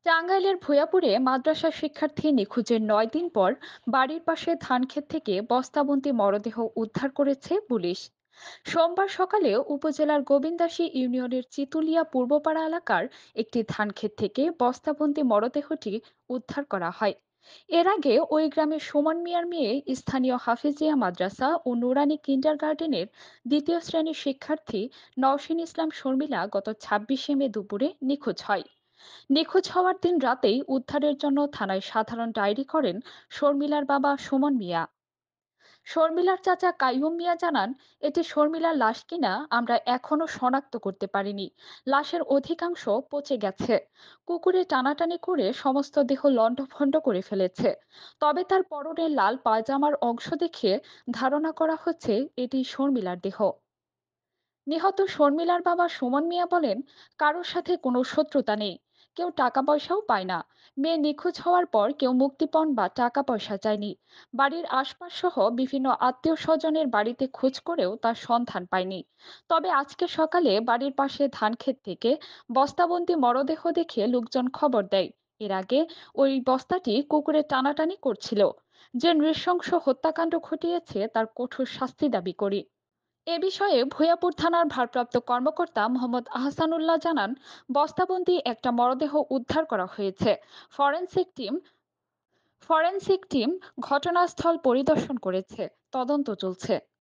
টাঙ্গাইলের ভূয়াপুরে মাদ্রাসা শিক্ষার্থী নিখোঁজের ৯ দিন পর বাড়ির পাশে ধানক্ষেত থেকে বস্তাবন্দি মরদেহ উদ্ধার করেছে পুলিশ। সোমবার সকালে উপজেলার গোবিন্দাসী ইউনিয়নের চিতুলিয়া পূর্বপাড়া এলাকার একটি ধানক্ষেত থেকে বস্তাবন্দি মরদেহটি উদ্ধার করা হয়। এর আগে ওই গ্রামের সুমন মিয়ার মেয়ে স্থানীয় হাফিজিয়া মাদ্রাসা ও নুরানি কিন্ডারগার্টেনের ২য় শ্রেণীর শিক্ষার্থী নওশিন ইসলাম শর্মিলা গত ২৬শে মে দুপুরে নিখোঁজ হয়। নিখোঁজ হওয়ার দিন রাতেই উদ্ধারের জন্য থানায় সাধারণ ডায়েরি করেন শর্মিলার বাবা সুমন মিয়া। শর্মিলার চাচা কাইয়ুম মিয়া জানান, এটি শর্মিলার লাশ কিনা আমরা এখনো শনাক্ত করতে পারিনি। লাশের অধিকাংশ পচে গেছে। কুকুরে টানাটানি করে সমস্ত দেহ লণ্ডভণ্ড করে ফেলেছে। তবে তার পরনে লাল পায়জামার অংশ দেখে ধারণা করা হচ্ছে এটি শর্মিলার দেহ। নিহত শর্মিলার বাবা সুমন মিয়া বলেন, কারোর সাথে কোনো শত্রুতা নেই, কেউ টাকা পয়সাও পায় না। মেয়ে নিখোঁজ হওয়ার পর কেউ মুক্তিপণ বা টাকা পয়সা চায়নি। বাড়ির আশপাশ সহ বিভিন্ন আত্মীয় স্বজনের বাড়িতে খোঁজ করেও তার সন্ধান পায়নি। তবে আজকে সকালে বাড়ির পাশে ধানক্ষেত থেকে বস্তাবন্দি মরদেহ দেখে লোকজন খবর দেয়। এর আগে ওই বস্তাটি কুকুরে টানাটানি করছিল। যে নৃশংস হত্যাকাণ্ড ঘটিয়েছে তার কঠোর শাস্তি দাবি করি। এ বিষয়ে ভূয়াপুর থানার ভারপ্রাপ্ত কর্মকর্তা মোহাম্মদ আহসানুল্লাহ জানান, বস্তাবন্দি একটা মরদেহ উদ্ধার করা হয়েছে। ফরেনসিক টিম ফরেনসিক টিম ঘটনাস্থল পরিদর্শন করেছে। তদন্ত চলছে।